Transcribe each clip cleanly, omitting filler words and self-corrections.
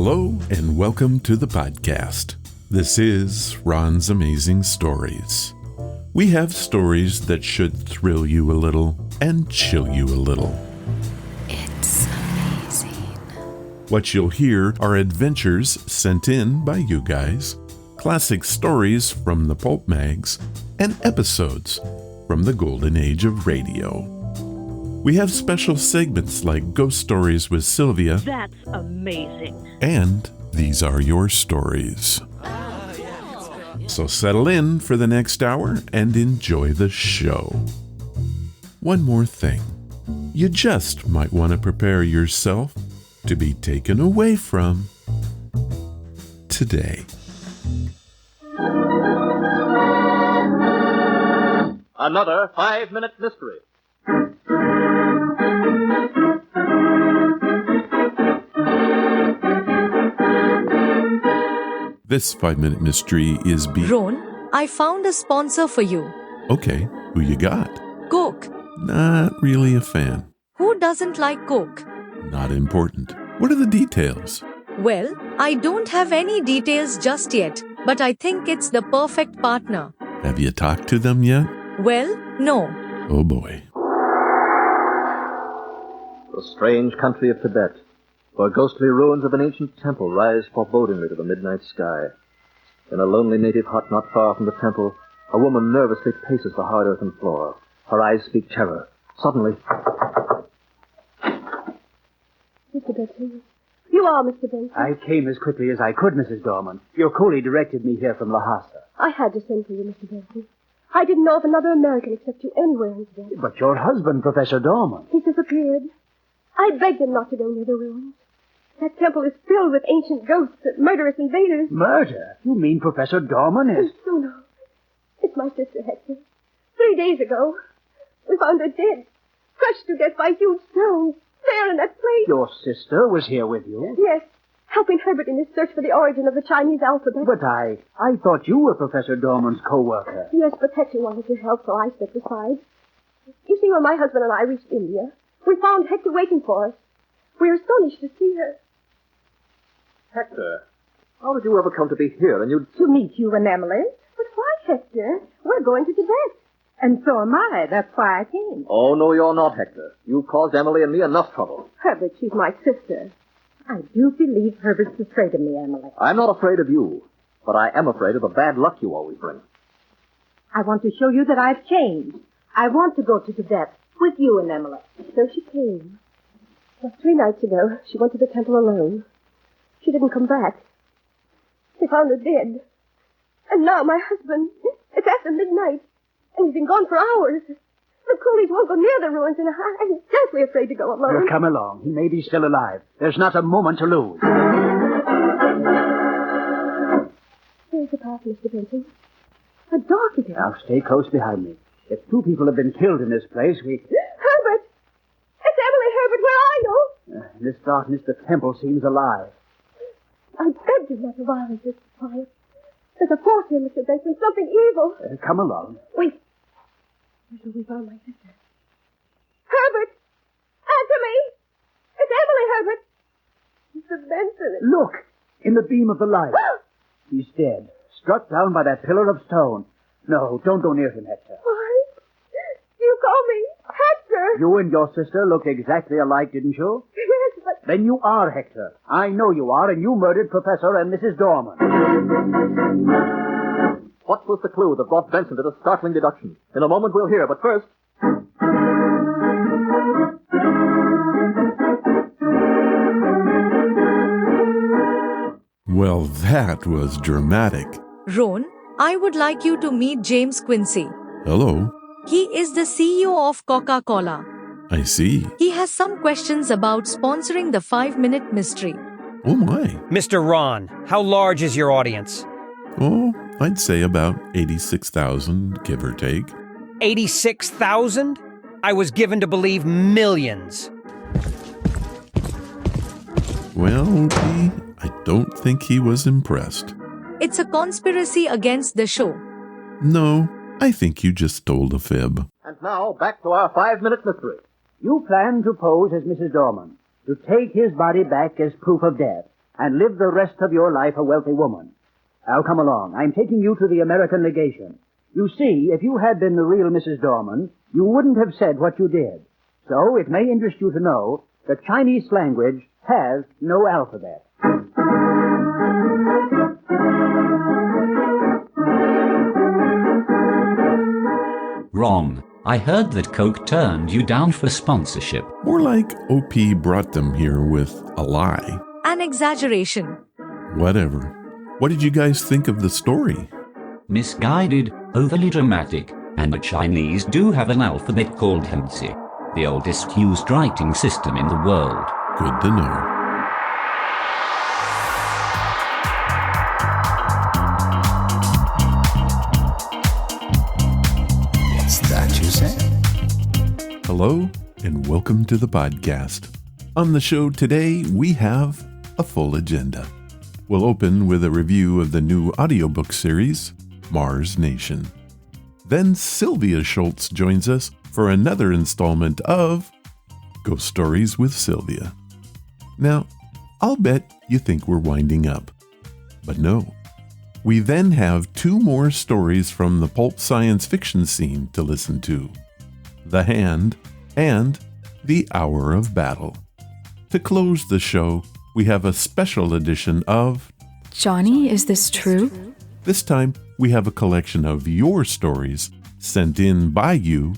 Hello and welcome to the podcast. This is Ron's Amazing Stories. We have stories that should thrill you a little and chill you a little. It's amazing. What you'll hear are adventures sent in by you guys, classic stories from the pulp mags, and episodes from the golden age of radio. We have special segments like Ghost Stories with Sylvia. That's amazing. And These Are Your Stories. So settle in for the next hour and enjoy the show. One more thing. You just might want to prepare yourself to be taken away from today. Another 5-minute mystery. This 5-minute mystery is Ron, I found a sponsor for you. Okay, who you got? Coke. Not really a fan. Who doesn't like Coke? Not important. What are the details? Well, I don't have any details just yet, but I think it's the perfect partner. Have you talked to them yet? Well, no. Oh boy. The strange country of Tibet, where ghostly ruins of an ancient temple rise forebodingly to the midnight sky. In a lonely native hut not far from the temple, a woman nervously paces the hard earthen floor. Her eyes speak terror. Suddenly... Mr. Benson. You are Mr. Benson. I came as quickly as I could, Mrs. Dorman. Your coolie directed me here from Lhasa. I had to send for you, Mr. Benson. I didn't know of another American except you anywhere in Tibet. But your husband, Professor Dorman. He's disappeared. I begged him not to go near the ruins. That temple is filled with ancient ghosts and murderous invaders. Murder? You mean Professor Dorman is... Oh, no. It's my sister, Hector. 3 days ago, we found her dead, crushed to death by huge stones, there in that place. Your sister was here with you? Yes, helping Herbert in his search for the origin of the Chinese alphabet. But I thought you were Professor Dorman's co-worker. Yes, but Hector wanted to help, so I stepped aside. You see, when my husband and I reached India, we found Hector waiting for us. We were astonished to see her. Hector, how did you ever come to be here? And you... To meet you and Emily. But why, Hector? We're going to Tibet. And so am I. That's why I came. Oh, no, you're not, Hector. You've caused Emily and me enough trouble. Herbert, she's my sister. I do believe Herbert's afraid of me, Emily. I'm not afraid of you, but I am afraid of the bad luck you always bring. I want to show you that I've changed. I want to go to Tibet with you and Emily. So she came. Just 3 nights ago, she went to the temple alone. She didn't come back. We found her dead. And now my husband, it's after midnight, and he's been gone for hours. The coolies won't go near the ruins, and I'm terribly afraid to go alone. Well, come along. He may be still alive. There's not a moment to lose. Here's the path, Mr. Benson. How dark it is. Now, stay close behind me. If 2 people have been killed in this place, we... Herbert! It's Emily, Herbert. Where are you? In this darkness, the temple seems alive. I begged you not to violate this fire. There's a force here, Mr. Benson. Something evil. Come along. Wait. Where shall we find my sister? Herbert! Answer me! It's Emily, Herbert! Mr. Benson. Look! In the beam of the light. He's dead. Struck down by that pillar of stone. No, don't go near him, Hector. Why? You call me Hector? You and your sister look exactly alike, didn't you? Yes, but... Then you are Hector. I know you are, and you murdered Professor and Mrs. Dorman. What was the clue that brought Benson to the startling deduction? In a moment we'll hear, but first... Well, that was dramatic. Ron, I would like you to meet James Quincy. Hello. He is the CEO of Coca-Cola. I see. He has some questions about sponsoring the 5-minute mystery. Oh my. Mr. Ron, how large is your audience? Oh, I'd say about 86,000, give or take. 86,000? I was given to believe millions. Well, I don't think he was impressed. It's a conspiracy against the show. No, I think you just told a fib. And now, back to our 5-minute mystery. You plan to pose as Mrs. Dorman, to take his body back as proof of death, and live the rest of your life a wealthy woman. Now come along. I'm taking you to the American legation. You see, if you had been the real Mrs. Dorman, you wouldn't have said what you did. So it may interest you to know the Chinese language has no alphabet. Wrong. I heard that Coke turned you down for sponsorship. More like OP brought them here with a lie. An exaggeration. Whatever. What did you guys think of the story? Misguided, overly dramatic, and the Chinese do have an alphabet called Hanzi, the oldest used writing system in the world. Good to know. Is that you said? Hello, and welcome to the podcast. On the show today, we have a full agenda. We'll open with a review of the new audiobook series, Mars Nation. Then Sylvia Shults joins us for another installment of Ghost Stories with Sylvia. Now, I'll bet you think we're winding up. But no. We then have two more stories from the pulp science fiction scene to listen to. The Hand and The Hour of Battle. To close the show, we have a special edition of Johnny, is this true? This time, we have a collection of your stories sent in by you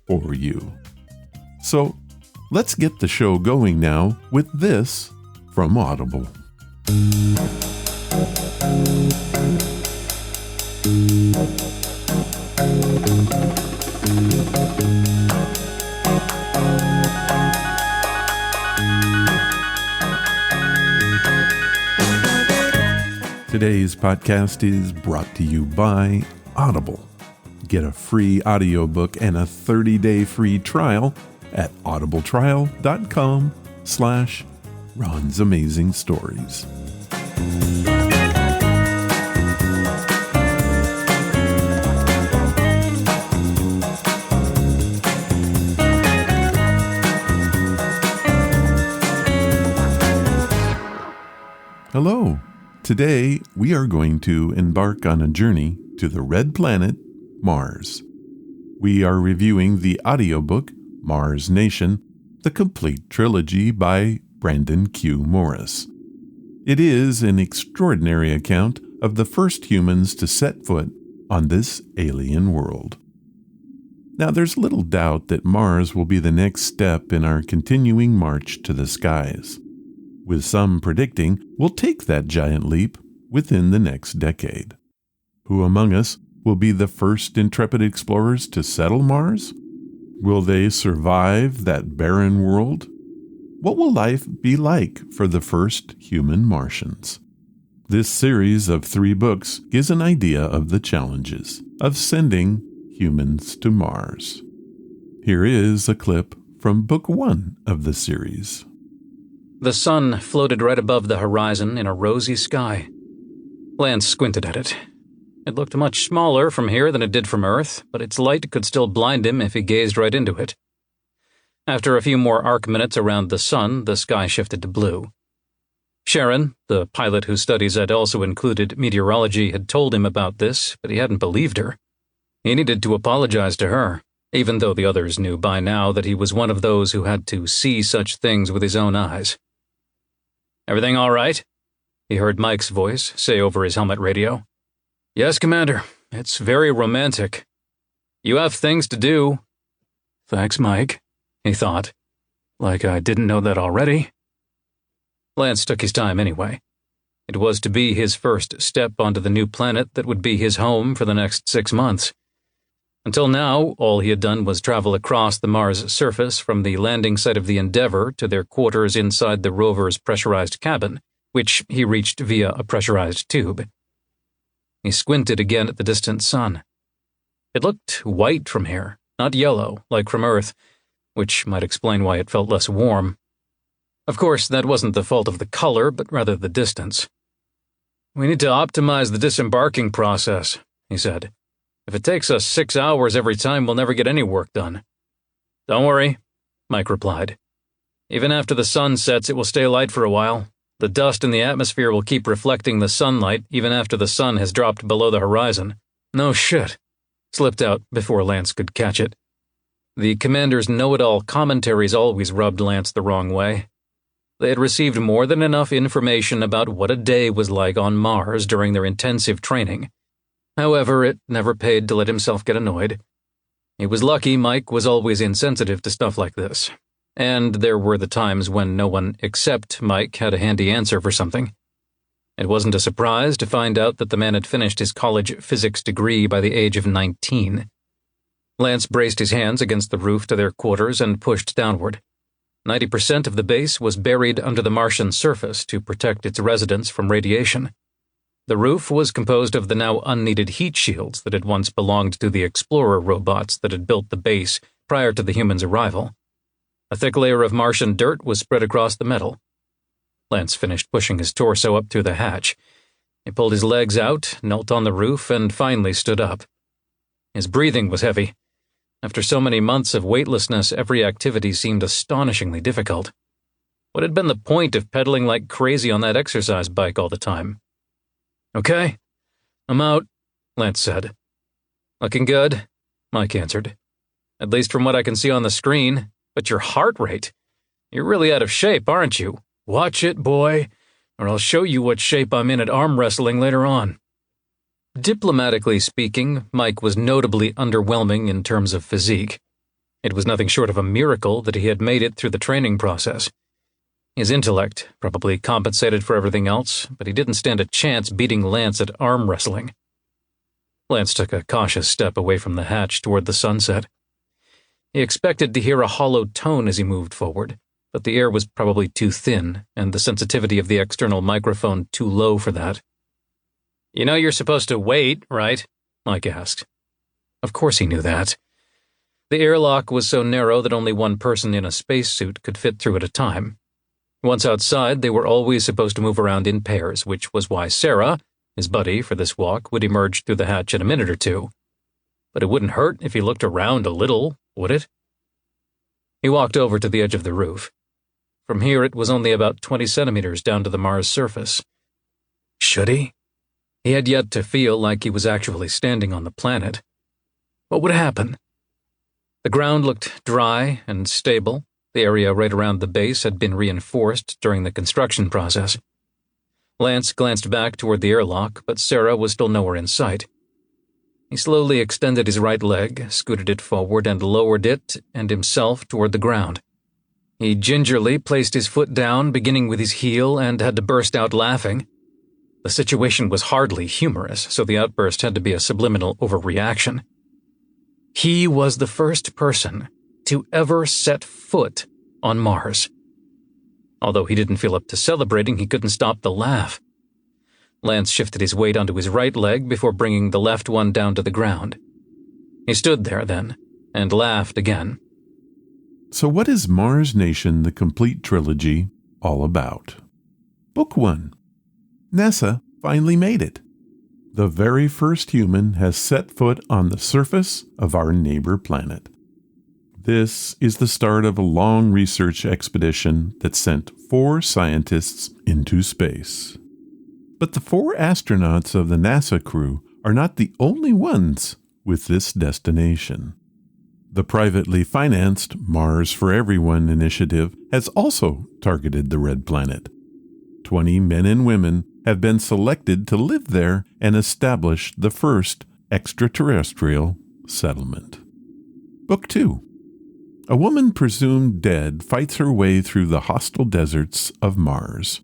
for you. So, let's get the show going now with this from Audible. Today's podcast is brought to you by Audible. Get a free audiobook and a 30-day free trial at audibletrial.com/Ron's Amazing Stories. Hello. Today, we are going to embark on a journey to the red planet, Mars. We are reviewing the audiobook, Mars Nation, the complete trilogy by Brandon Q. Morris. It is an extraordinary account of the first humans to set foot on this alien world. Now, there's little doubt that Mars will be the next step in our continuing march to the skies, with some predicting we'll take that giant leap within the next decade. Who among us will be the first intrepid explorers to settle Mars? Will they survive that barren world? What will life be like for the first human Martians? This series of 3 books gives an idea of the challenges of sending humans to Mars. Here is a clip from Book 1 of the series. The sun floated right above the horizon in a rosy sky. Lance squinted at it. It looked much smaller from here than it did from Earth, but its light could still blind him if he gazed right into it. After a few more arc minutes around the sun, the sky shifted to blue. Sharon, the pilot whose studies had also included meteorology, had told him about this, but he hadn't believed her. He needed to apologize to her, even though the others knew by now that he was one of those who had to see such things with his own eyes. "Everything all right?" he heard Mike's voice say over his helmet radio. "Yes, Commander. It's very romantic. You have things to do." "Thanks, Mike," he thought. "Like I didn't know that already." Lance took his time anyway. It was to be his first step onto the new planet that would be his home for the next 6 months. Until now, all he had done was travel across the Mars surface from the landing site of the Endeavour to their quarters inside the rover's pressurized cabin, which he reached via a pressurized tube. He squinted again at the distant sun. It looked white from here, not yellow, like from Earth, which might explain why it felt less warm. Of course, that wasn't the fault of the color, but rather the distance. "We need to optimize the disembarking process," he said. "If it takes us 6 hours every time, we'll never get any work done." "Don't worry," Mike replied. "Even after the sun sets, it will stay light for a while. The dust in the atmosphere will keep reflecting the sunlight even after the sun has dropped below the horizon. No shit. Slipped out before Lance could catch it. The commander's know-it-all commentaries always rubbed Lance the wrong way. They had received more than enough information about what a day was like on Mars during their intensive training. However, it never paid to let himself get annoyed. He was lucky Mike was always insensitive to stuff like this, and there were the times when no one except Mike had a handy answer for something. It wasn't a surprise to find out that the man had finished his college physics degree by the age of 19. Lance braced his hands against the roof to their quarters and pushed downward. 90% of the base was buried under the Martian surface to protect its residents from radiation. The roof was composed of the now unneeded heat shields that had once belonged to the Explorer robots that had built the base prior to the humans' arrival. A thick layer of Martian dirt was spread across the metal. Lance finished pushing his torso up through the hatch. He pulled his legs out, knelt on the roof, and finally stood up. His breathing was heavy. After so many months of weightlessness, every activity seemed astonishingly difficult. What had been the point of pedaling like crazy on that exercise bike all the time? "Okay, I'm out," Lance said. "Looking good," Mike answered. "At least from what I can see on the screen. But your heart rate? You're really out of shape, aren't you? Watch it, boy, or I'll show you what shape I'm in at arm wrestling later on." Diplomatically speaking, Mike was notably underwhelming in terms of physique. It was nothing short of a miracle that he had made it through the training process. His intellect probably compensated for everything else, but he didn't stand a chance beating Lance at arm wrestling. Lance took a cautious step away from the hatch toward the sunset. He expected to hear a hollow tone as he moved forward, but the air was probably too thin, and the sensitivity of the external microphone too low for that. "You know you're supposed to wait, right?" Mike asked. Of course he knew that. The airlock was so narrow that only one person in a spacesuit could fit through at a time. Once outside, they were always supposed to move around in pairs, which was why Sarah, his buddy for this walk, would emerge through the hatch in a minute or two. But it wouldn't hurt if he looked around a little, would it? He walked over to the edge of the roof. From here, it was only about 20 centimeters down to the Mars surface. Should he? He had yet to feel like he was actually standing on the planet. What would happen? The ground looked dry and stable. The area right around the base had been reinforced during the construction process. Lance glanced back toward the airlock, but Sarah was still nowhere in sight. He slowly extended his right leg, scooted it forward, and lowered it and himself toward the ground. He gingerly placed his foot down, beginning with his heel, and had to burst out laughing. The situation was hardly humorous, so the outburst had to be a subliminal overreaction. He was the first person to ever set foot on Mars. Although he didn't feel up to celebrating, he couldn't stop the laugh. Lance shifted his weight onto his right leg before bringing the left one down to the ground. He stood there then, and laughed again. So what is Mars Nation, the complete trilogy, all about? Book 1. NASA finally made it. The very first human has set foot on the surface of our neighbor planet. This is the start of a long research expedition that sent 4 scientists into space. But the 4 astronauts of the NASA crew are not the only ones with this destination. The privately financed Mars for Everyone initiative has also targeted the red planet. 20 men and women have been selected to live there and establish the first extraterrestrial settlement. Book 2. A woman presumed dead fights her way through the hostile deserts of Mars.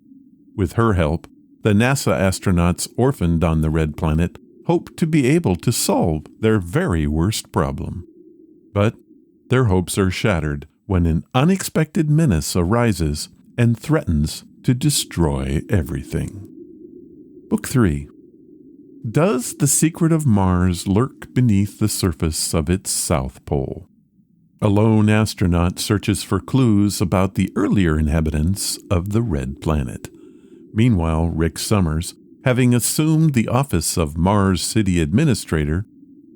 With her help, the NASA astronauts orphaned on the red planet hope to be able to solve their very worst problem. But their hopes are shattered when an unexpected menace arises and threatens to destroy everything. Book 3. Does the secret of Mars lurk beneath the surface of its south pole? A lone astronaut searches for clues about the earlier inhabitants of the red planet. Meanwhile, Rick Summers, having assumed the office of Mars City Administrator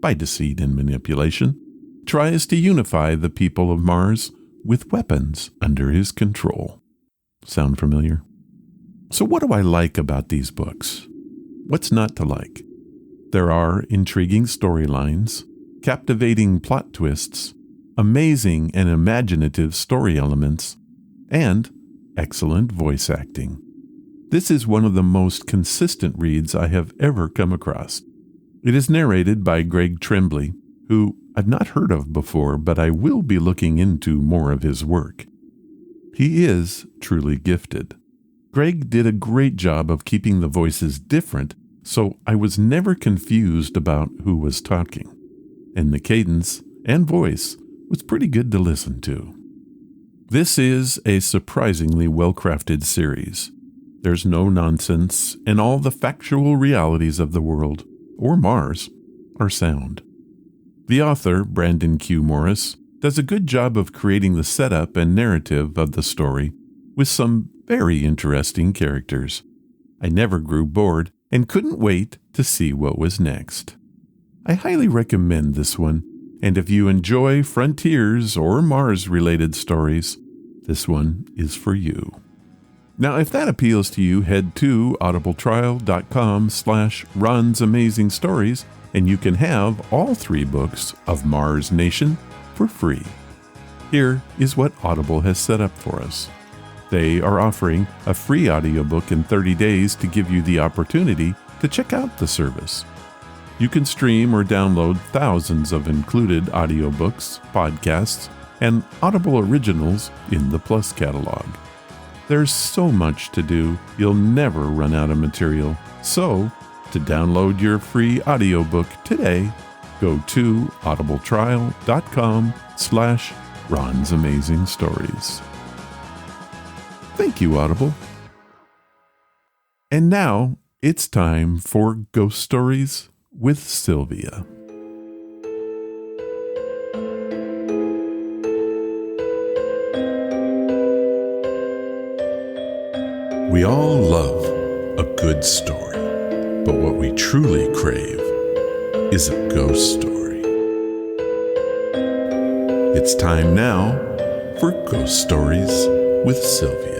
by deceit and manipulation, tries to unify the people of Mars with weapons under his control. Sound familiar? So what do I like about these books? What's not to like? There are intriguing storylines, captivating plot twists, amazing and imaginative story elements, and excellent voice acting. This is one of the most consistent reads I have ever come across. It is narrated by Greg Tremblay, who I've not heard of before, but I will be looking into more of his work. He is truly gifted. Greg did a great job of keeping the voices different, so I was never confused about who was talking. And the cadence and voice was pretty good to listen to. This is a surprisingly well-crafted series. There's no nonsense, and all the factual realities of the world, or Mars, are sound. The author, Brandon Q. Morris, does a good job of creating the setup and narrative of the story with some very interesting characters. I never grew bored and couldn't wait to see what was next. I highly recommend this one, and if you enjoy Frontiers or Mars-related stories, this one is for you. Now, if that appeals to you, head to audibletrial.com/Ron's Amazing Stories, and you can have all 3 books of Mars Nation for free. Here is what Audible has set up for us. They are offering a free audiobook in 30 days to give you the opportunity to check out the service. You can stream or download thousands of included audiobooks, podcasts, and Audible originals in the Plus catalog. There's so much to do, you'll never run out of material. So, to download your free audiobook today, go to audibletrial.com/Ron's Amazing Stories. Thank you, Audible. And now, it's time for Ghost Stories with Sylvia. We all love a good story, but what we truly crave is a ghost story. It's time now for Ghost Stories with Sylvia.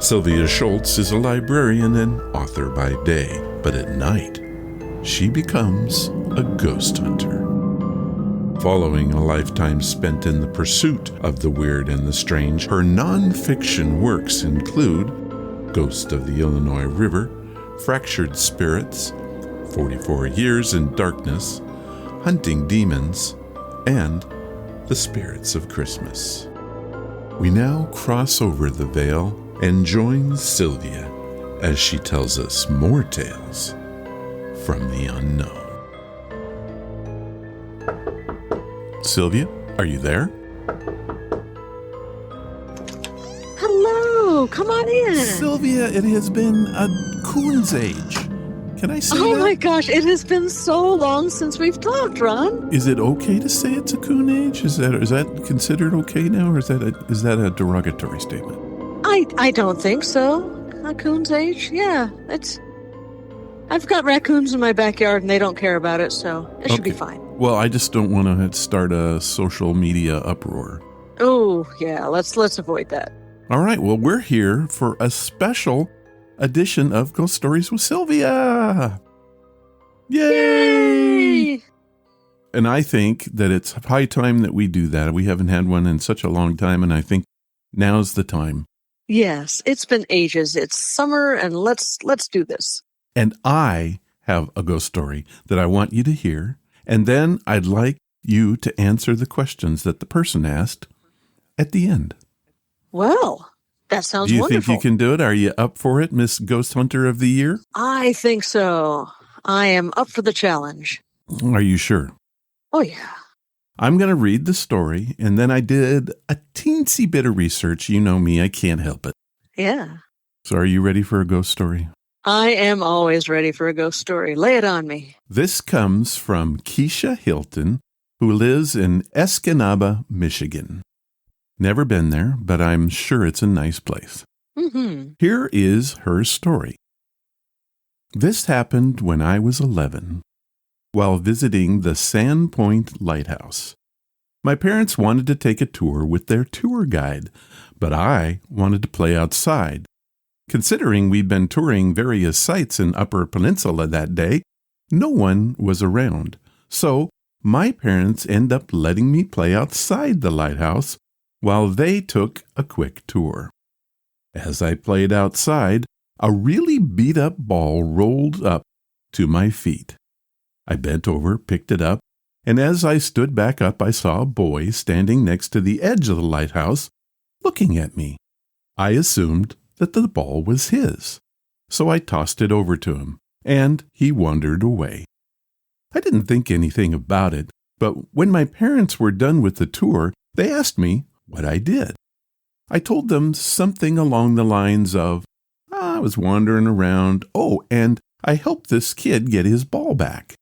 Sylvia Shults is a librarian and author by day, but at night, she becomes a ghost hunter. Following a lifetime spent in the pursuit of the weird and the strange, her non-fiction works include Ghost of the Illinois River, Fractured Spirits, 44 Years in Darkness, Hunting Demons, and The Spirits of Christmas. We now cross over the veil and join Sylvia as she tells us more tales from the unknown. Sylvia, are you there? Hello, come on in. Sylvia, it has been a coon's age. Can I say that? Oh my gosh, it has been so long since we've talked, Ron. Is it okay to say it's a coon age? Is that considered okay now, or is that a derogatory statement? I don't think so. A coon's age? Yeah, I've got raccoons in my backyard and they don't care about it, so it should be fine. Well, I just don't want to start a social media uproar. Oh, yeah, let's avoid that. All right, well, we're here for a special edition of Ghost Stories with Sylvia. Yay! And I think that it's high time that we do that. We haven't had one in such a long time, and I think now's the time. Yes, it's been ages. It's summer, and let's do this. And I have a ghost story that I want you to hear, and then I'd like you to answer the questions that the person asked at the end. Well, that sounds wonderful. Do you think you can do it? Are you up for it, Miss Ghost Hunter of the Year? I think so. I am up for the challenge. Are you sure? Oh, yeah. I'm going to read the story, and then I did a teensy bit of research. You know me, I can't help it. Yeah. So are you ready for a ghost story? I am always ready for a ghost story. Lay it on me. This comes from Kesha Hilton, who lives in Escanaba, Michigan. Never been there, but I'm sure it's a nice place. Mm-hmm. Here is her story. This happened when I was 11, while visiting the Sand Point Lighthouse. My parents wanted to take a tour with their tour guide, but I wanted to play outside. Considering we'd been touring various sites in Upper Peninsula that day, no one was around. So my parents ended up letting me play outside the lighthouse while they took a quick tour. As I played outside, a really beat-up ball rolled up to my feet. I bent over, picked it up, and as I stood back up, I saw a boy standing next to the edge of the lighthouse, looking at me. I assumed that the ball was his, so I tossed it over to him, and he wandered away. I didn't think anything about it, but when my parents were done with the tour, they asked me what I did. I told them something along the lines of, I was wandering around, and I helped this kid get his ball back.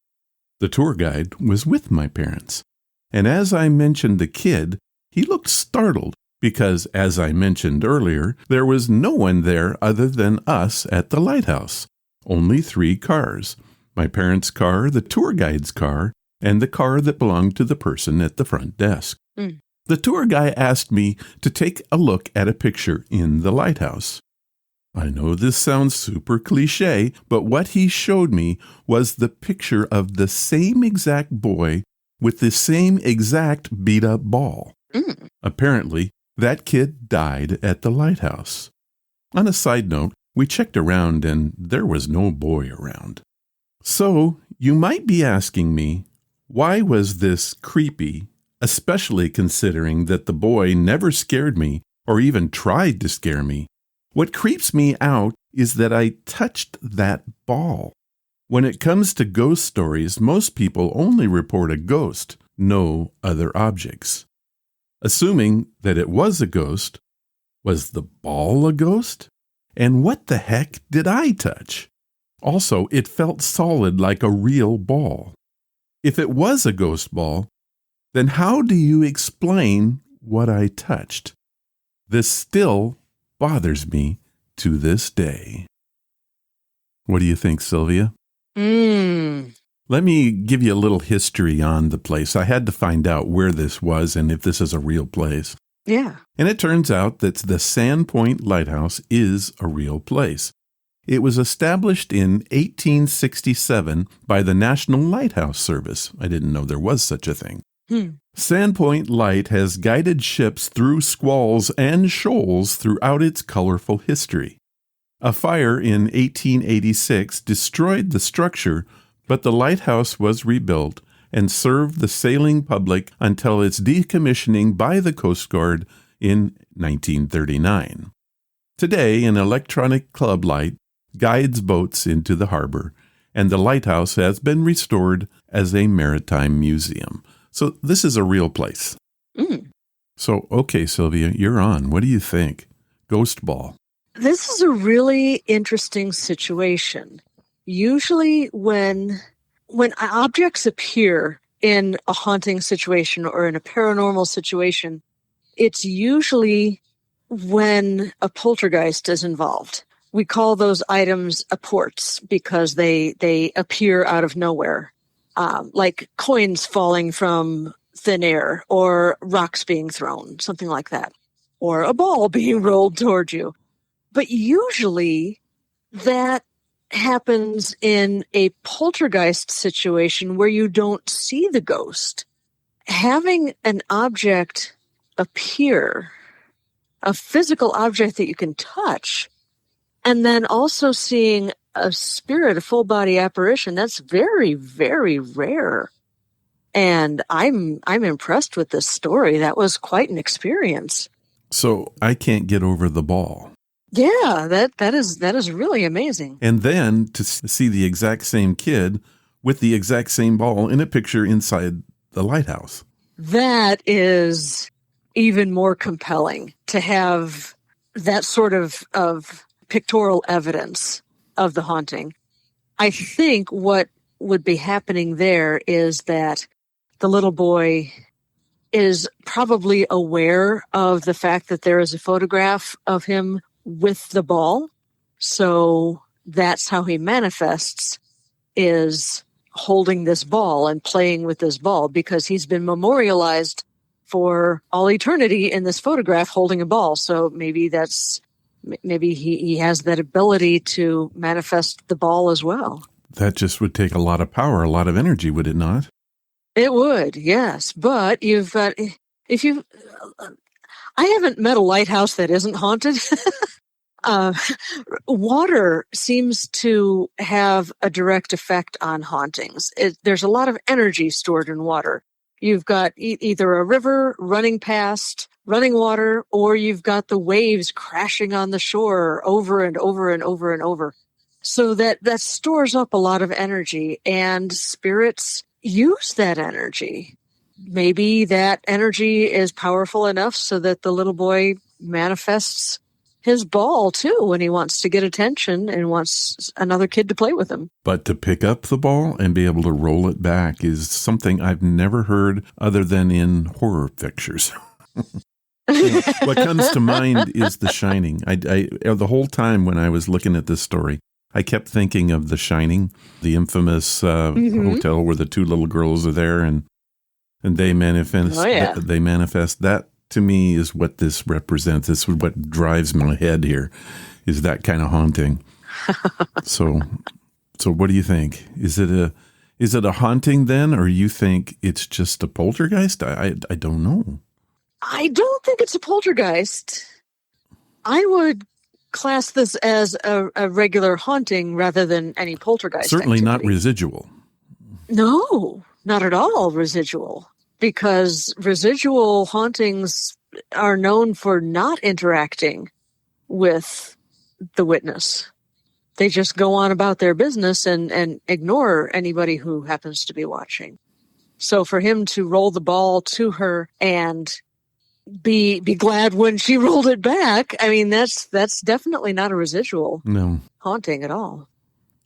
The tour guide was with my parents, and as I mentioned the kid, he looked startled because, as I mentioned earlier, there was no one there other than us at the lighthouse. Only 3 cars: my parents' car, the tour guide's car, and the car that belonged to the person at the front desk. The tour guide asked me to take a look at a picture in the lighthouse. I know this sounds super cliche, but what he showed me was the picture of the same exact boy with the same exact beat-up ball. Apparently, that kid died at the lighthouse. On a side note, we checked around and there was no boy around. So, you might be asking me, why was this creepy, especially considering that the boy never scared me or even tried to scare me? What creeps me out is that I touched that ball. When it comes to ghost stories, most people only report a ghost, no other objects. Assuming that it was a ghost, was the ball a ghost? And what the heck did I touch? Also, it felt solid like a real ball. If it was a ghost ball, then how do you explain what I touched? This still bothers me to this day. What do you think, Sylvia? Let me give you a little history on the place. I had to find out where this was and if this is a real place. Yeah. And it turns out that the Sand Point Lighthouse is a real place. It was established in 1867 by the National Lighthouse Service. I didn't know there was such a thing. Sand Point Light has guided ships through squalls and shoals throughout its colorful history. A fire in 1886 destroyed the structure, but the lighthouse was rebuilt and served the sailing public until its decommissioning by the Coast Guard in 1939. Today, an electronic club light guides boats into the harbor, and the lighthouse has been restored as a maritime museum. So this is a real place. So, okay, Sylvia, you're on. What do you think? Ghost ball. This is a really interesting situation. Usually when objects appear in a haunting situation or in a paranormal situation, it's usually when a poltergeist is involved. We call those items apports because they appear out of nowhere. Like coins falling from thin air or rocks being thrown, something like that, or a ball being rolled toward you. But usually that happens in a poltergeist situation where you don't see the ghost. Having an object appear, a physical object that you can touch, and then also seeing a spirit, a full body apparition, that's very, very rare. And I'm impressed with this story. That was quite an experience. So I can't get over the ball. Yeah, that is really amazing. And then to see the exact same kid with the exact same ball in a picture inside the lighthouse. That is even more compelling to have that sort of pictorial evidence of the haunting. I think what would be happening there is that the little boy is probably aware of the fact that there is a photograph of him with the ball. So that's how he manifests, is holding this ball and playing with this ball, because he's been memorialized for all eternity in this photograph holding a ball. So maybe he has that ability to manifest the ball as well. That just would take a lot of power, a lot of energy, would it not? It would, yes. But I haven't met a lighthouse that isn't haunted. Water seems to have a direct effect on hauntings. There's a lot of energy stored in water. You've got either a river running past, running water, or you've got the waves crashing on the shore over and over and over and over. So that stores up a lot of energy, and spirits use that energy. Maybe that energy is powerful enough so that the little boy manifests his ball too when he wants to get attention and wants another kid to play with him. But to pick up the ball and be able to roll it back is something I've never heard other than in horror pictures. What comes to mind is The Shining. I the whole time when I was looking at this story, I kept thinking of The Shining, the infamous hotel where the two little girls are there and they manifest. Oh, yeah. They manifest. That to me is what this represents. This is what drives my head here, is that kind of haunting. So what do you think? Is it a haunting then, or you think it's just a poltergeist? I don't know. I don't think it's a poltergeist. I would class this as a regular haunting rather than any poltergeist. Certainly activity. not residual. No, not at all residual, because residual hauntings are known for not interacting with the witness. They just go on about their business and ignore anybody who happens to be watching. So for him to roll the ball to her and be glad when she rolled it back, I mean, that's definitely not a residual haunting at all.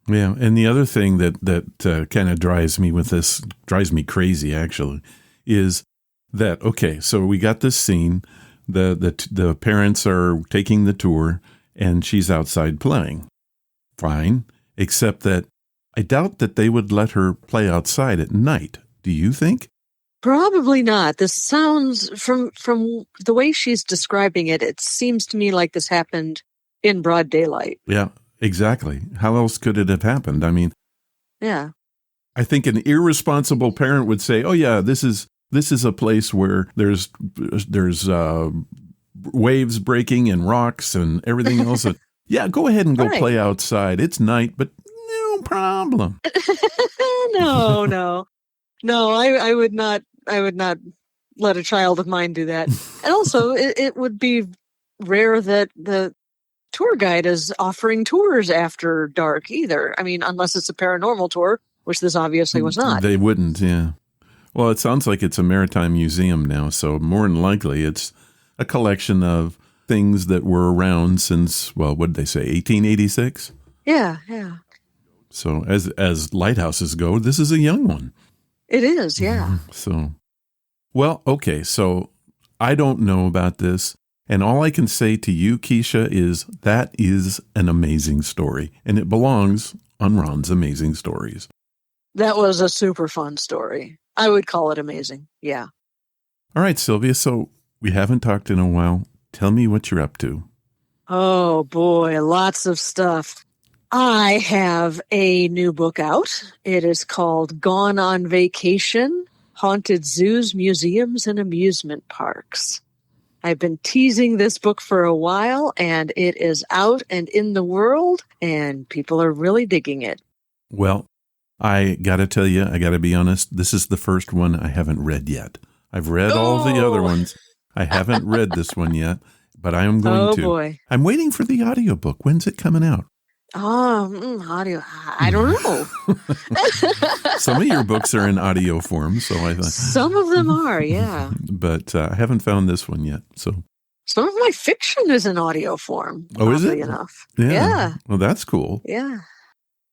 Yeah, and the other thing that kind of drives me crazy actually, is that, okay, so we got this scene, the parents are taking the tour and she's outside playing. Fine, except that I doubt that they would let her play outside at night. Do you think? Probably not. This sounds, from the way she's describing it, it seems to me like this happened in broad daylight. Yeah, exactly. How else could it have happened? I mean, yeah. I think an irresponsible parent would say, "Oh yeah, this is a place where there's waves breaking and rocks and everything else. Yeah, go ahead and go play outside. It's night, but no problem." No, I would not let a child of mine do that. And also, it would be rare that the tour guide is offering tours after dark either. I mean, unless it's a paranormal tour, which this obviously was not. They wouldn't, yeah. Well, it sounds like it's a maritime museum now, so more than likely it's a collection of things that were around since, well, what did they say, 1886? Yeah. So as lighthouses go, this is a young one. It is, yeah. So, well, okay, so I don't know about this, and all I can say to you, Kesha, is that is an amazing story, and it belongs on Ron's Amazing Stories. That was a super fun story. I would call it amazing, yeah. All right, Sylvia, so we haven't talked in a while. Tell me what you're up to. Oh, boy, lots of stuff. I have a new book out. It is called Gone on Vacation, Haunted Zoos, Museums, and Amusement Parks. I've been teasing this book for a while, and it is out and in the world, and people are really digging it. Well, I got to tell you, I got to be honest, this is the first one I haven't read yet. I've read all the other ones. I haven't read this one yet, but I am going to. Oh, boy. I'm waiting for the audiobook. When's it coming out? Audio. I don't know. Some of your books are in audio form, so I thought. Some of them are, yeah. But I haven't found this one yet, so. Some of my fiction is in audio form. Oh, is it? Enough. Yeah. Well, that's cool. Yeah.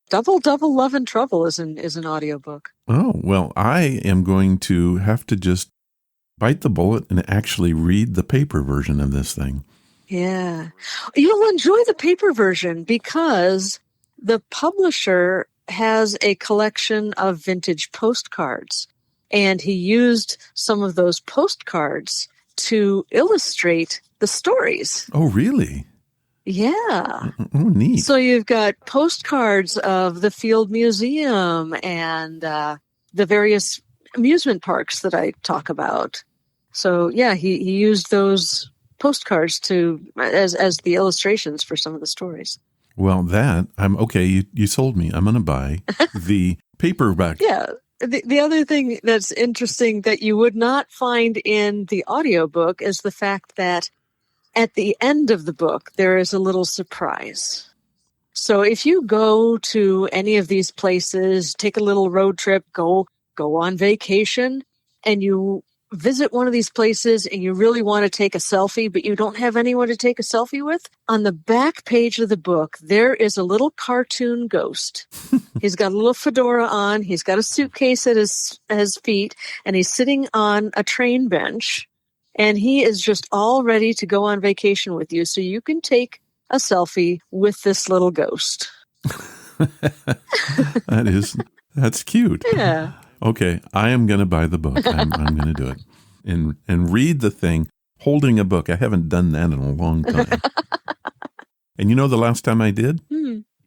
Double Love and Trouble is an audiobook. Oh, well, I am going to have to just bite the bullet and actually read the paper version of this thing. Yeah. You'll enjoy the paper version because the publisher has a collection of vintage postcards, and he used some of those postcards to illustrate the stories. Oh, really? Yeah. Oh, neat. So you've got postcards of the Field Museum and the various amusement parks that I talk about. So, yeah, he used those postcards as the illustrations for some of the stories. Well, I'm okay. You sold me. I'm going to buy the paperback. Yeah. The other thing that's interesting that you would not find in the audiobook is the fact that at the end of the book, there is a little surprise. So if you go to any of these places, take a little road trip, go on vacation, and you visit one of these places and you really want to take a selfie, but you don't have anyone to take a selfie with, on the back page of the book, there is a little cartoon ghost. He's got a little fedora on, he's got a suitcase at his feet, and he's sitting on a train bench, and he is just all ready to go on vacation with you, so you can take a selfie with this little ghost. That's cute. Yeah. Okay, I am going to buy the book. I'm going to do it. And read the thing holding a book. I haven't done that in a long time. And you know the last time I did?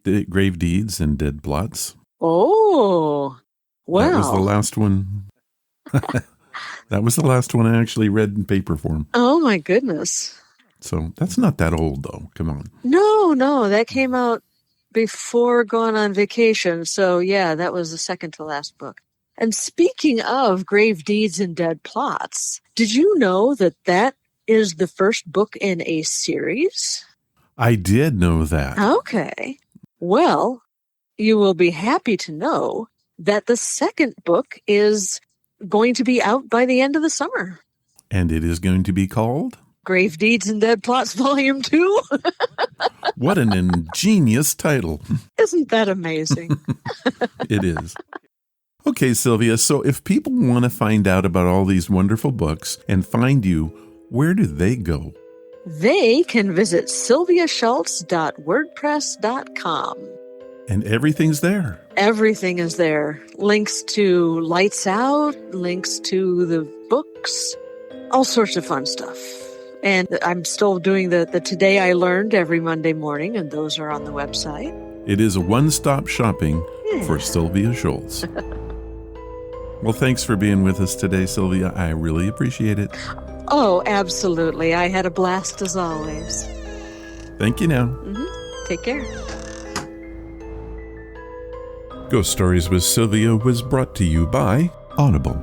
The Grave Deeds and Dead Plots. Oh, wow. That was the last one. That was the last one I actually read in paper form. Oh, my goodness. So that's not that old, though. Come on. No, that came out before Gone on Vacation. So, yeah, that was the second to last book. And speaking of Grave Deeds and Dead Plots, did you know that is the first book in a series? I did know that. Okay. Well, you will be happy to know that the second book is going to be out by the end of the summer. And it is going to be called? Grave Deeds and Dead Plots Volume 2. What an ingenious title. Isn't that amazing? It is. Okay, Sylvia, so if people want to find out about all these wonderful books and find you, where do they go? They can visit sylviashults.wordpress.com. And everything's there. Everything is there. Links to Lights Out, links to the books, all sorts of fun stuff. And I'm still doing the Today I Learned every Monday morning, and those are on the website. It is a one-stop shopping for Sylvia Shults. Well, thanks for being with us today, Sylvia. I really appreciate it. Oh, absolutely. I had a blast as always. Thank you now. Take care. Ghost Stories with Sylvia was brought to you by Audible.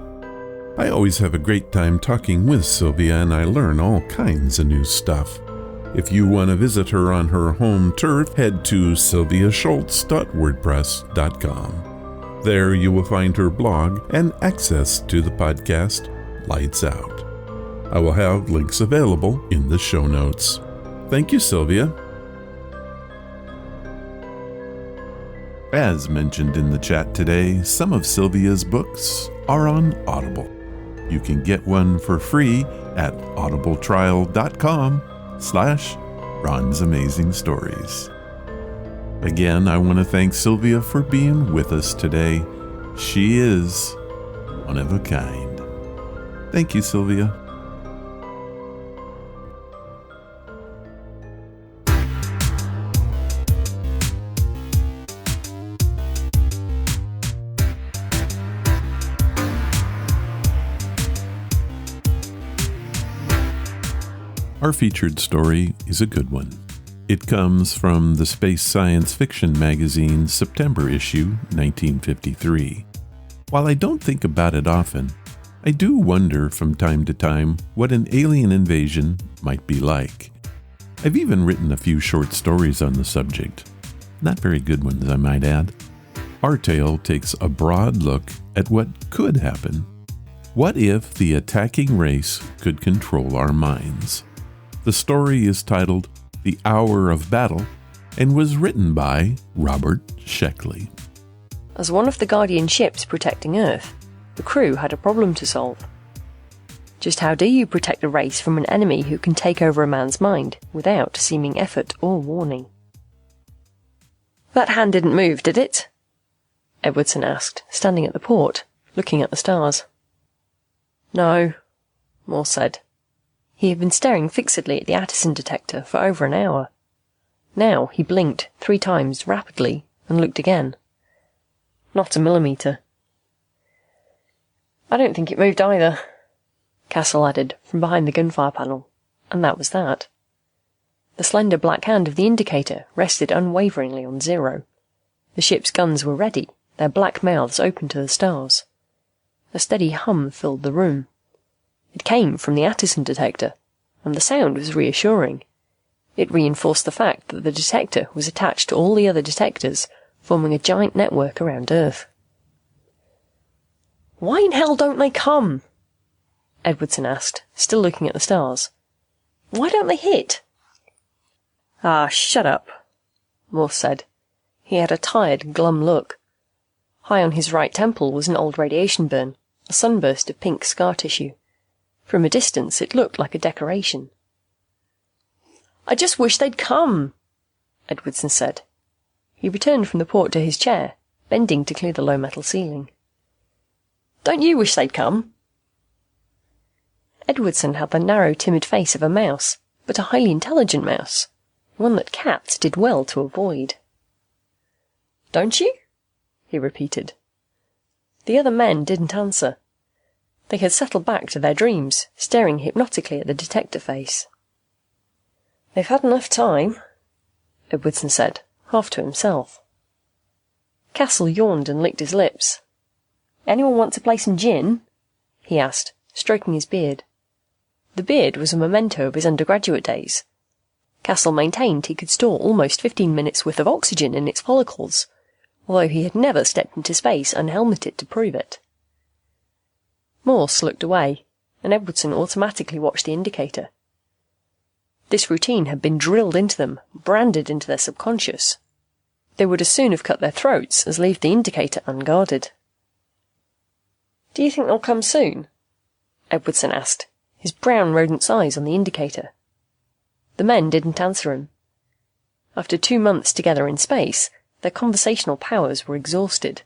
I always have a great time talking with Sylvia, and I learn all kinds of new stuff. If you want to visit her on her home turf, head to sylviashults.wordpress.com. There you will find her blog and access to the podcast Lights Out. I will have links available in the show notes. Thank you, Sylvia. As mentioned in the chat today, some of Sylvia's books are on Audible. You can get one for free at audibletrial.com/Ron's Amazing Stories. Again, I want to thank Sylvia for being with us today. She is one of a kind. Thank you, Sylvia. Our featured story is a good one. It comes from the Space Science Fiction magazine's September issue, 1953. While I don't think about it often, I do wonder from time to time what an alien invasion might be like. I've even written a few short stories on the subject. Not very good ones, I might add. Our tale takes a broad look at what could happen. What if the attacking race could control our minds? The story is titled The Hour of Battle and was written by Robert Sheckley. As one of the Guardian ships protecting Earth, the crew had a problem to solve. Just how do you protect a race from an enemy who can take over a man's mind without seeming effort or warning? That hand didn't move, did it? Edwardson asked, standing at the port, looking at the stars. No, Morse said. He had been staring fixedly at the Addison detector for over an hour. Now he blinked 3 times rapidly and looked again. Not a millimetre. I don't think it moved either, Castle added from behind the gunfire panel, and that was that. The slender black hand of the indicator rested unwaveringly on 0. The ship's guns were ready, their black mouths open to the stars. A steady hum filled the room. It came from the Addison detector, and the sound was reassuring. It reinforced the fact that the detector was attached to all the other detectors, forming a giant network around Earth. Why in hell don't they come? Edwardson asked, still looking at the stars. Why don't they hit? Ah, shut up, Morse said. He had a tired, glum look. High on his right temple was an old radiation burn, a sunburst of pink scar tissue. From a distance it looked like a decoration. I just wish they'd come, Edwardson said. He returned from the port to his chair, bending to clear the low metal ceiling. Don't you wish they'd come? Edwardson had the narrow, timid face of a mouse, but a highly intelligent mouse, one that cats did well to avoid. Don't you? He repeated. The other men didn't answer. They had settled back to their dreams, staring hypnotically at the detector face. They've had enough time, Edwardson said, half to himself. Castle yawned and licked his lips. Anyone want to play some gin? He asked, stroking his beard. The beard was a memento of his undergraduate days. Castle maintained he could store almost 15 minutes' worth of oxygen in its follicles, although he had never stepped into space unhelmeted to prove it. Morse looked away, and Edwardson automatically watched the indicator. This routine had been drilled into them, branded into their subconscious. They would as soon have cut their throats as leave the indicator unguarded. Do you think they'll come soon? Edwardson asked, his brown rodent's eyes on the indicator. The men didn't answer him. After 2 months together in space, their conversational powers were exhausted.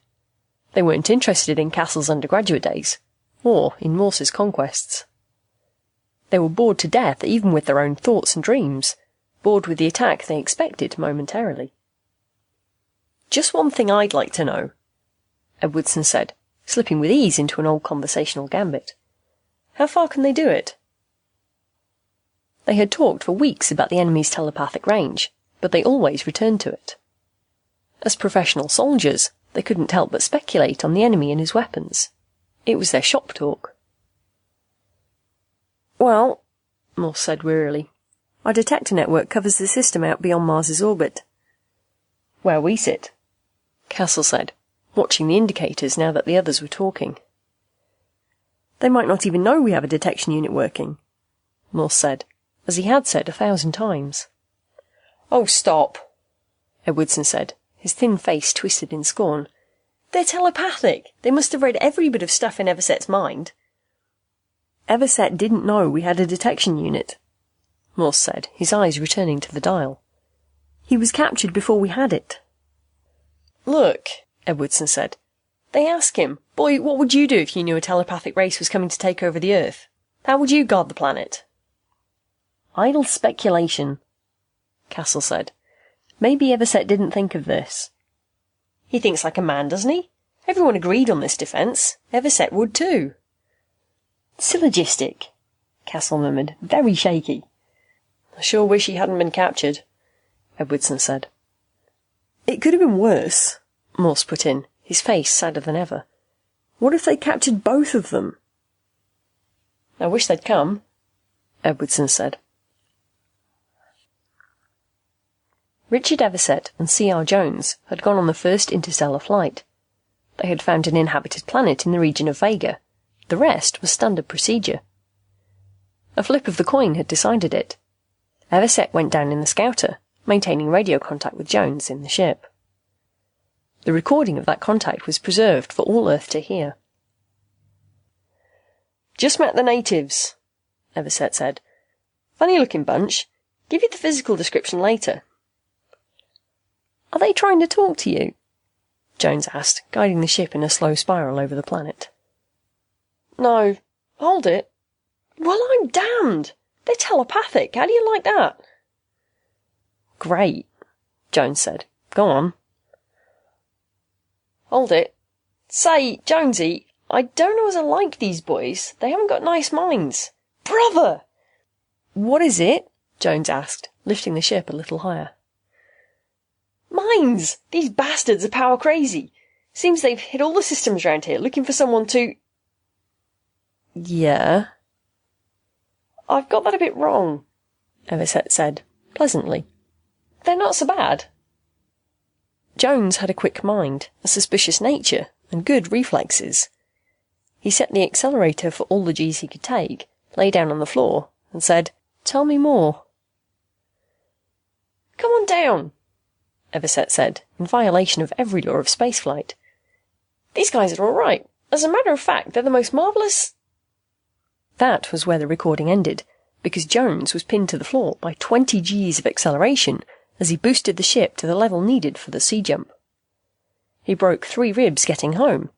They weren't interested in Castle's undergraduate days, or in Morse's conquests. They were bored to death even with their own thoughts and dreams, bored with the attack they expected momentarily. Just one thing I'd like to know, Edwardson said, slipping with ease into an old conversational gambit. How far can they do it? They had talked for weeks about the enemy's telepathic range, but they always returned to it. As professional soldiers, they couldn't help but speculate on the enemy and his weapons. It was their shop talk. Well, Morse said wearily, our detector network covers the system out beyond Mars's orbit. Where we sit, Castle said, watching the indicators now that the others were talking. They might not even know we have a detection unit working, Morse said, as he had said 1,000 times. Oh, stop, Edwardson said, his thin face twisted in scorn. They're telepathic. They must have read every bit of stuff in Everset's mind. Everset didn't know we had a detection unit, Morse said, his eyes returning to the dial. He was captured before we had it. Look, Edwardson said. They ask him, boy, what would you do if you knew a telepathic race was coming to take over the Earth? How would you guard the planet? Idle speculation, Castle said. Maybe Everset didn't think of this. He thinks like a man, doesn't he? Everyone agreed on this defence. Everset would too. Syllogistic, Castle murmured, very shaky. I sure wish he hadn't been captured, Edwardson said. It could have been worse, Morse put in, his face sadder than ever. What if they captured both of them? I wish they'd come, Edwardson said. Richard Everset and C.R. Jones had gone on the first interstellar flight. They had found an inhabited planet in the region of Vega. The rest was standard procedure. A flip of the coin had decided it. Everset went down in the Scouter, maintaining radio contact with Jones in the ship. The recording of that contact was preserved for all Earth to hear. Just met the natives, Everset said. Funny-looking bunch. Give you the physical description later. Are they trying to talk to you? Jones asked, guiding the ship in a slow spiral over the planet. No. Hold it. Well, I'm damned! They're telepathic. How do you like that? Great, Jones said. Go on. Hold it. Say, Jonesy, I don't know as I like these boys. They haven't got nice minds. Brother! What is it? Jones asked, lifting the ship a little higher. Minds! These bastards are power crazy. Seems they've hit all the systems round here, looking for someone to... Yeah? I've got that a bit wrong, Everset said, pleasantly. They're not so bad. Jones had a quick mind, a suspicious nature, and good reflexes. He set the accelerator for all the G's he could take, lay down on the floor, and said, Tell me more. Come on down, Everset said, in violation of every law of spaceflight. These guys are all right. As a matter of fact, they're the most marvellous... That was where the recording ended, because Jones was pinned to the floor by 20 G's of acceleration as he boosted the ship to the level needed for the sea jump. He broke 3 ribs getting home,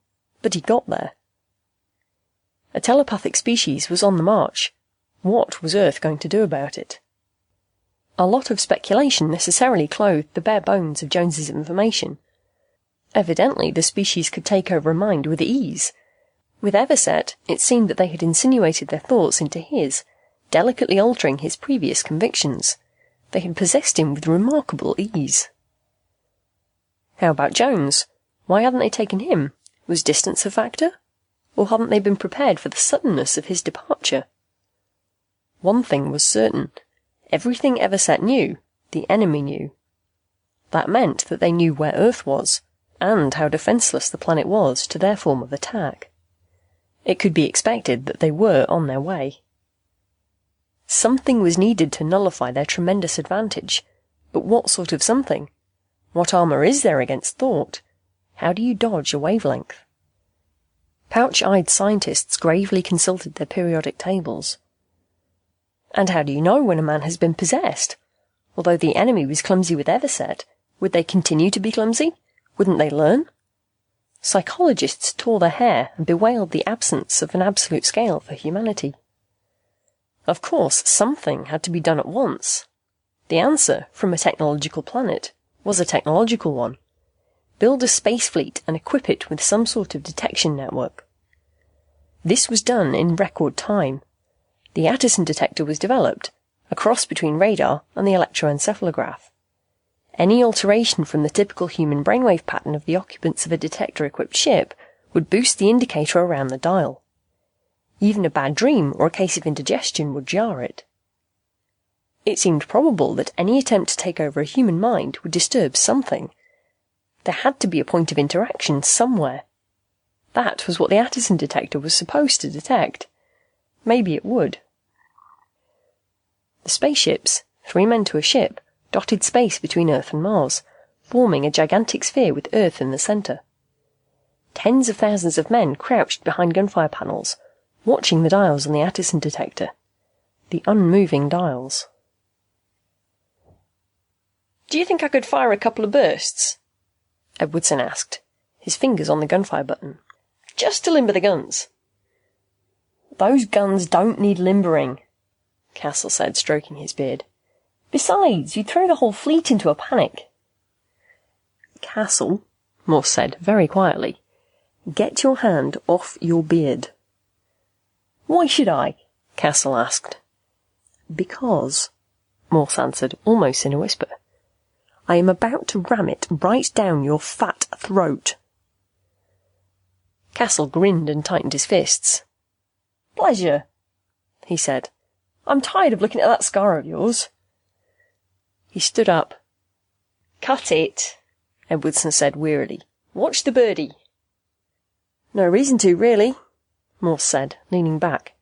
but he got there. A telepathic species was on the march. What was Earth going to do about it? A lot of speculation necessarily clothed the bare bones of Jones's information. Evidently the species could take over a mind with ease. With Everset, it seemed that they had insinuated their thoughts into his, delicately altering his previous convictions. They had possessed him with remarkable ease. How about Jones? Why hadn't they taken him? Was distance a factor? Or hadn't they been prepared for the suddenness of his departure? One thing was certain. Everything Everset knew, the enemy knew. That meant that they knew where Earth was, and how defenceless the planet was to their form of attack. It could be expected that they were on their way. Something was needed to nullify their tremendous advantage, but what sort of something? What armour is there against thought? How do you dodge a wavelength? Pouch-eyed scientists gravely consulted their periodic tables. And how do you know when a man has been possessed? Although the enemy was clumsy with Everset, would they continue to be clumsy? Wouldn't they learn? Psychologists tore their hair and bewailed the absence of an absolute scale for humanity. Of course, something had to be done at once. The answer, from a technological planet, was a technological one. Build a space fleet and equip it with some sort of detection network. This was done in record time. The Attison detector was developed, a cross between radar and the electroencephalograph. Any alteration from the typical human brainwave pattern of the occupants of a detector-equipped ship would boost the indicator around the dial. Even a bad dream or a case of indigestion would jar it. It seemed probable that any attempt to take over a human mind would disturb something. There had to be a point of interaction somewhere. That was what the Attison detector was supposed to detect. Maybe it would. The spaceships, 3 men to a ship, dotted space between Earth and Mars, forming a gigantic sphere with Earth in the centre. Tens of thousands of men crouched behind gunfire panels, watching the dials on the Attison detector. The unmoving dials. Do you think I could fire a couple of bursts? Edwardson asked, his fingers on the gunfire button. Just to limber the guns. Those guns don't need limbering, Castle said, stroking his beard. Besides, you'd throw the whole fleet into a panic. Castle, Morse said very quietly, get your hand off your beard. Why should I? Castle asked. Because, Morse answered, almost in a whisper, I am about to ram it right down your fat throat. Castle grinned and tightened his fists. Pleasure, he said. I'm tired of looking at that scar of yours. He stood up. Cut it, Edwardson said wearily. Watch the birdie. No reason to, really, Morse said, leaning back.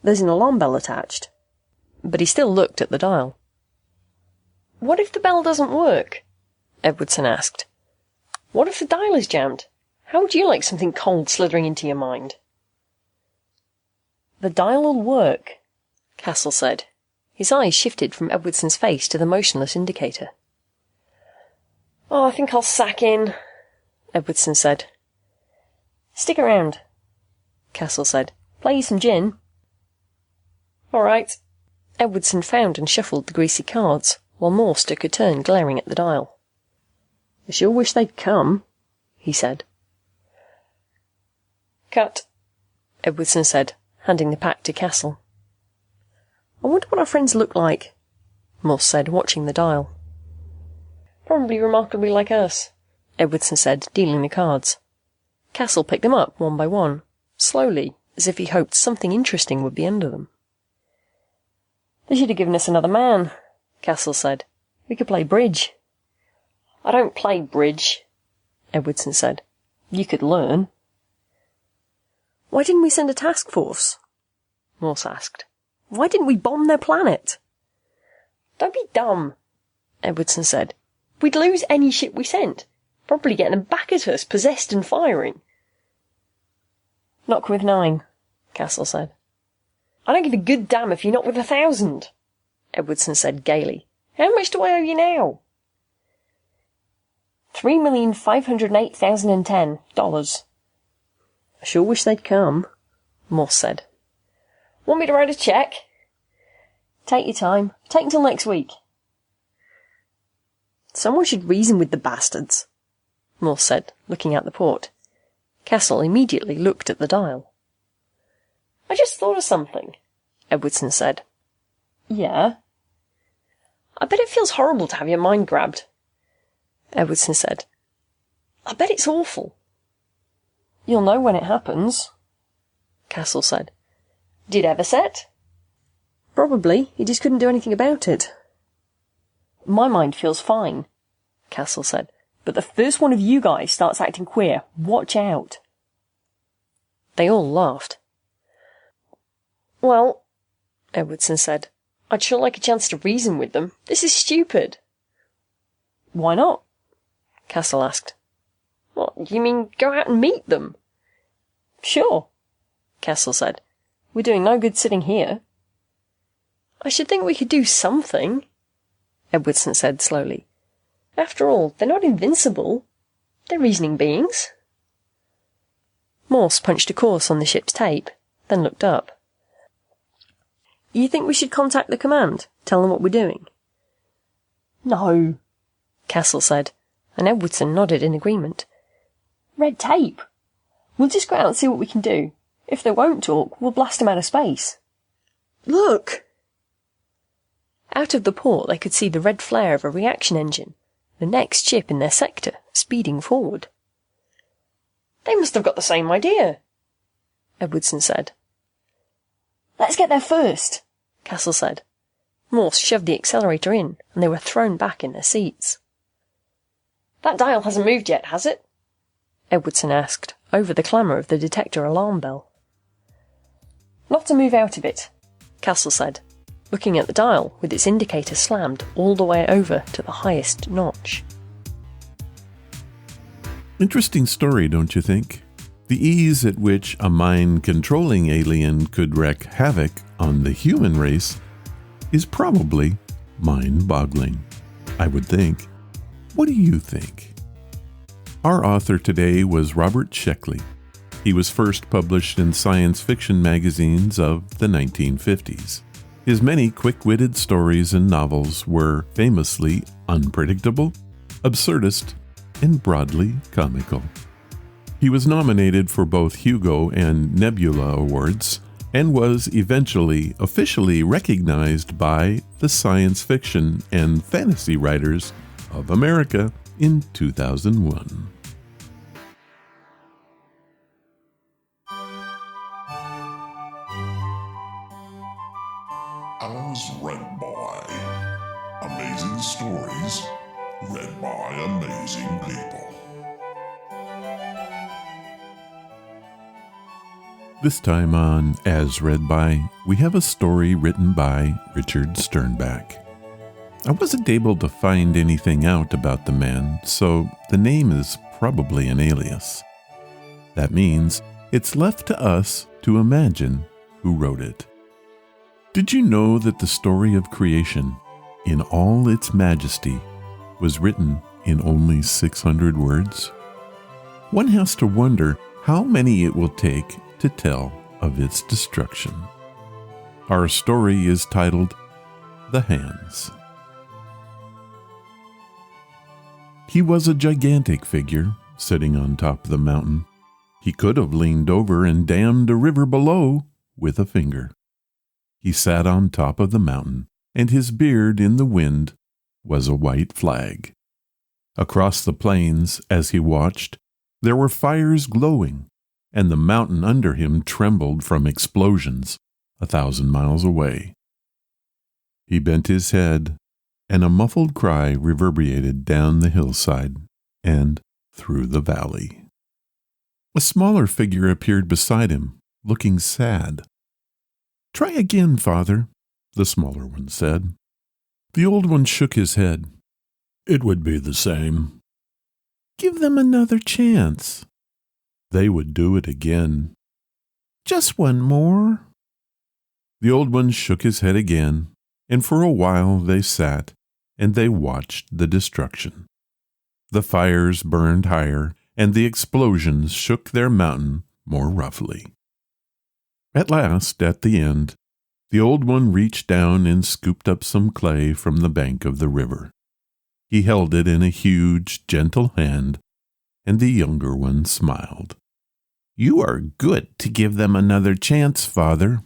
There's an alarm bell attached. But he still looked at the dial. What if the bell doesn't work? Edwardson asked. What if the dial is jammed? How would you like something cold slithering into your mind? The dial will work, Castle said. His eyes shifted from Edwardson's face to the motionless indicator. Oh, I think I'll sack in, Edwardson said. Stick around, Castle said. Play you some gin. All right. Edwardson found and shuffled the greasy cards, while Morse took a turn glaring at the dial. I sure wish they'd come, he said. Cut, Edwardson said, handing the pack to Castle. I wonder what our friends look like, Morse said, watching the dial. Probably remarkably like us, Edwardson said, dealing the cards. Castle picked them up one by one, slowly, as if he hoped something interesting would be under them. They should have given us another man, Castle said. We could play bridge. I don't play bridge, Edwardson said. You could learn. Why didn't we send a task force? Morse asked. Why didn't we bomb their planet? Don't be dumb, Edwardson said. We'd lose any ship we sent, probably getting them back at us, possessed and firing. Knock with 9, Castle said. I don't give a good damn if you're not with 1,000, Edwardson said gaily. How much do I owe you now? $3,508,010. I sure wish they'd come, Morse said. Want me to write a cheque? Take your time. Take until next week. Someone should reason with the bastards, Morse said, looking out the port. Castle immediately looked at the dial. I just thought of something, Edwardson said. Yeah? I bet it feels horrible to have your mind grabbed, Edwardson said. I bet it's awful. You'll know when it happens, Castle said. Did Everset? Probably. He just couldn't do anything about it. My mind feels fine, Castle said. But the first one of you guys starts acting queer, watch out. They all laughed. Well, Edwardson said, I'd sure like a chance to reason with them. This is stupid. Why not? Castle asked. What, you mean go out and meet them? Sure, Castle said. We're doing no good sitting here. I should think we could do something, Edwardson said slowly. After all, they're not invincible. They're reasoning beings. Morse punched a course on the ship's tape, then looked up. You think we should contact the command? Tell them what we're doing? No, Castle said, and Edwardson nodded in agreement. Red tape. We'll just go out and see what we can do. If they won't talk, we'll blast them out of space. Look! Out of the port they could see the red flare of a reaction engine, the next ship in their sector, speeding forward. They must have got the same idea, Edwardson said. Let's get there first, Castle said. Morse shoved the accelerator in, and they were thrown back in their seats. That dial hasn't moved yet, has it? Edwardson asked, over the clamour of the detector alarm bell. Not to move out of it, Castle said, looking at the dial with its indicator slammed all the way over to the highest notch. Interesting story, don't you think? The ease at which a mind-controlling alien could wreak havoc on the human race is probably mind-boggling, I would think. What do you think? Our author today was Robert Sheckley. He was first published in science fiction magazines of the 1950s. His many quick-witted stories and novels were famously unpredictable, absurdist, and broadly comical. He was nominated for both Hugo and Nebula Awards and was eventually officially recognized by the Science Fiction and Fantasy Writers of America in 2001. As read by amazing stories, read by amazing people. This time on As Read By, we have a story written by Richard Sternbach. I wasn't able to find anything out about the man, so the name is probably an alias. That means it's left to us to imagine who wrote it. Did you know that the story of creation, in all its majesty, was written in only 600 words? One has to wonder how many it will take to tell of its destruction. Our story is titled The Hands. He was a gigantic figure sitting on top of the mountain. He could have leaned over and dammed a river below with a finger. He sat on top of the mountain, and his beard in the wind was a white flag. Across the plains, as he watched, there were fires glowing, and the mountain under him trembled from explosions 1,000 miles away. He bent his head, and a muffled cry reverberated down the hillside and through the valley. A smaller figure appeared beside him, looking sad. "Try again, Father," the smaller one said. The old one shook his head. "It would be the same." "Give them another chance." They would do it again. "Just one more." The old one shook his head again, and for a while they sat and they watched the destruction. The fires burned higher, and the explosions shook their mountain more roughly. At last, at the end, the old one reached down and scooped up some clay from the bank of the river. He held it in a huge, gentle hand, and the younger one smiled. "You are good to give them another chance, Father."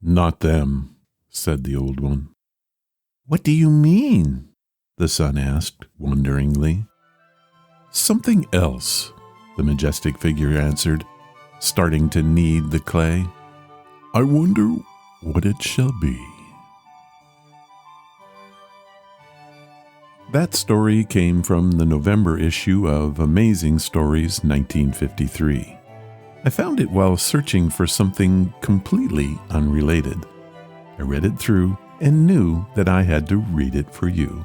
"Not them," said the old one. "What do you mean?" the son asked, wonderingly. "Something else," the majestic figure answered, starting to knead the clay. "I wonder what it shall be." That story came from the November issue of Amazing Stories 1953. I found it while searching for something completely unrelated. I read it through and knew that I had to read it for you.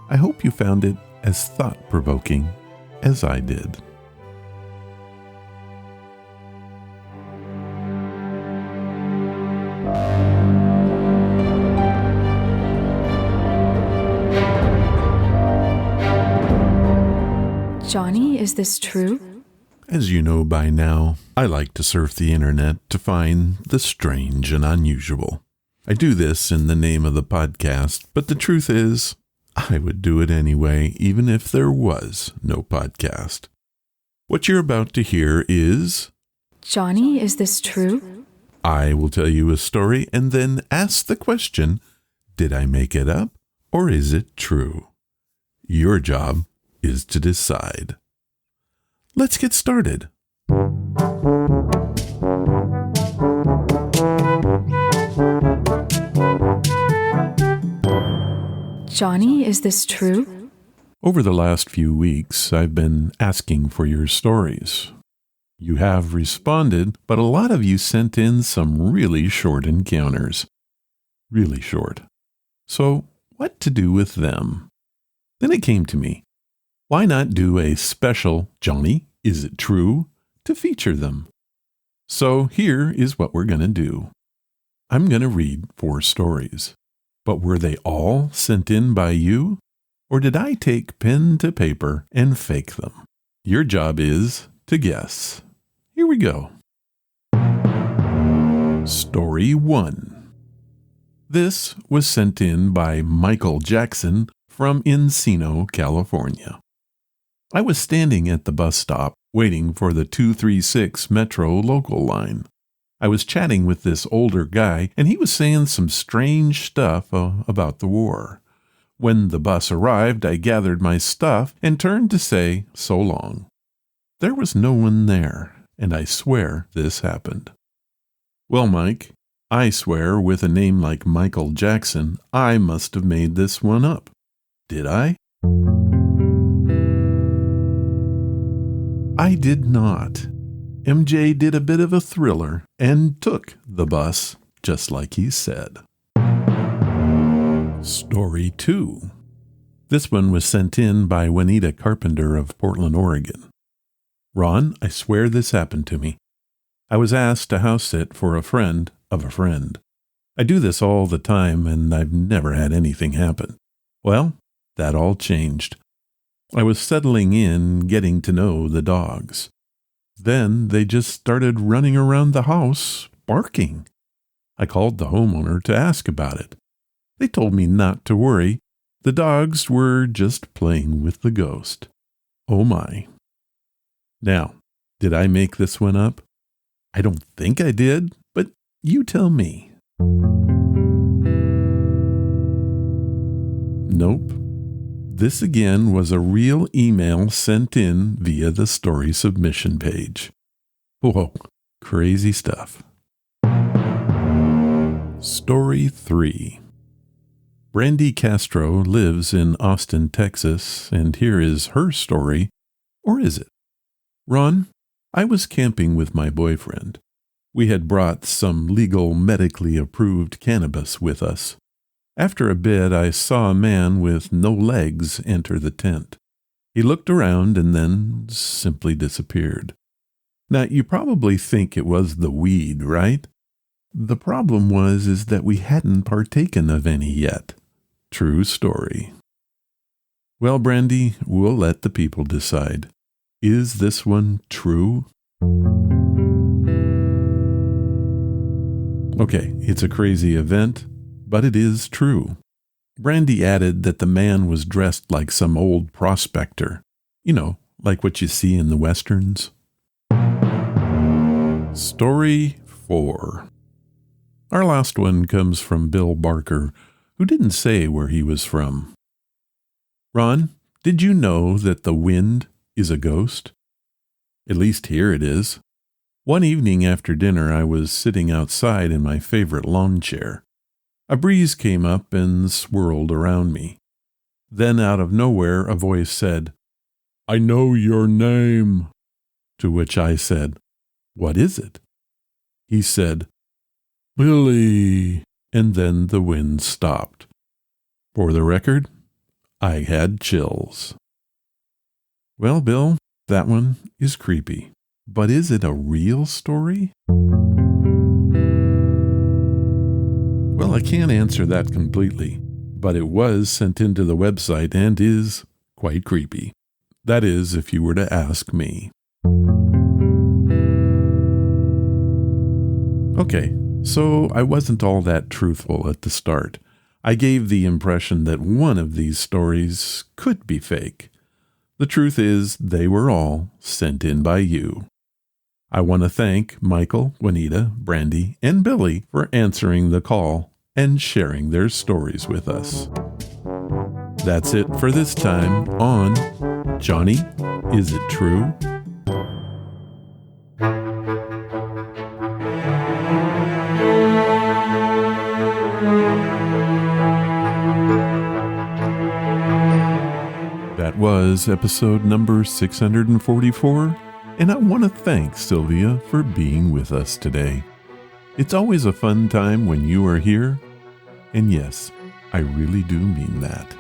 I hope you found it as thought-provoking as I did. Johnny, is this true? As you know by now, I like to surf the internet to find the strange and unusual. I do this in the name of the podcast, but the truth is, I would do it anyway, even if there was no podcast. What you're about to hear is... Johnny, is this true? I will tell you a story and then ask the question, did I make it up or is it true? Your job is to decide. Let's get started. Johnny, is this true? Over the last few weeks, I've been asking for your stories. You have responded, but a lot of you sent in some really short encounters. Really short. So, what to do with them? Then it came to me. Why not do a special Johnny, is it true, to feature them? So here is what we're going to do. I'm going to read 4 stories. But were they all sent in by you? Or did I take pen to paper and fake them? Your job is to guess. Here we go. Story 1. This was sent in by Michael Jackson from Encino, California. I was standing at the bus stop waiting for the 236 Metro local line. I was chatting with this older guy, and he was saying some strange stuff about the war. When the bus arrived, I gathered my stuff and turned to say so long. There was no one there, and I swear this happened. Well, Mike, I swear with a name like Michael Jackson, I must have made this one up. Did I? I did not. MJ did a bit of a thriller and took the bus, just like he said. Story 2. This one was sent in by Juanita Carpenter of Portland, Oregon. Ron, I swear this happened to me. I was asked to house sit for a friend of a friend. I do this all the time, and I've never had anything happen. Well, that all changed. I was settling in, getting to know the dogs. Then they just started running around the house, barking. I called the homeowner to ask about it. They told me not to worry. The dogs were just playing with the ghost. Oh my. Now, did I make this one up? I don't think I did, but you tell me. Nope. This again was a real email sent in via the story submission page. Whoa, crazy stuff. Story 3. Brandy Castro lives in Austin, Texas, and here is her story, or is it? Ron, I was camping with my boyfriend. We had brought some legal, medically approved cannabis with us. After a bit, I saw a man with no legs enter the tent. He looked around and then simply disappeared. Now, you probably think it was the weed, right? The problem is that we hadn't partaken of any yet. True story. Well, Brandy, we'll let the people decide. Is this one true? Okay, it's a crazy event, but it is true. Brandy added that the man was dressed like some old prospector. You know, like what you see in the westerns. Story 4. Our last one comes from Bill Barker, who didn't say where he was from. Ron, did you know that the wind is a ghost? At least here it is. One evening after dinner, I was sitting outside in my favorite lawn chair. A breeze came up and swirled around me. Then out of nowhere, a voice said, "I know your name." To which I said, "What is it?" He said, "Billy," and then the wind stopped. For the record, I had chills. Well, Bill, that one is creepy. But is it a real story? Well, I can't answer that completely, but it was sent into the website and is quite creepy. That is, if you were to ask me. Okay, so I wasn't all that truthful at the start. I gave the impression that one of these stories could be fake. The truth is, they were all sent in by you. I want to thank Michael, Juanita, Brandy, and Billy for answering the call and sharing their stories with us. That's it for this time on Johnny, Is It True? That was episode number 644, and I want to thank Sylvia for being with us today. It's always a fun time when you are here, and yes, I really do mean that.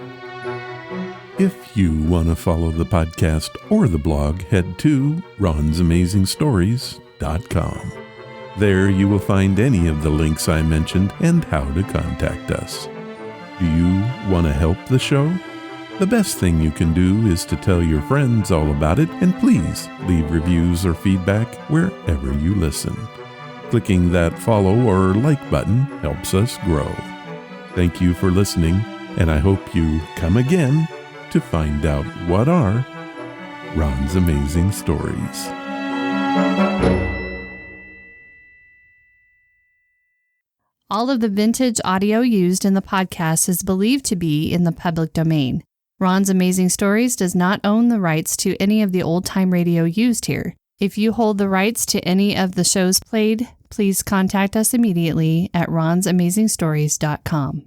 If you want to follow the podcast or the blog, head to ronsamazingstories.com. There you will find any of the links I mentioned and how to contact us. Do you want to help the show? The best thing you can do is to tell your friends all about it, and please leave reviews or feedback wherever you listen. Clicking that follow or like button helps us grow. Thank you for listening, and I hope you come again to find out what are Ron's Amazing Stories. All of the vintage audio used in the podcast is believed to be in the public domain. Ron's Amazing Stories does not own the rights to any of the old-time radio used here. If you hold the rights to any of the shows played, please contact us immediately at ronsamazingstories.com.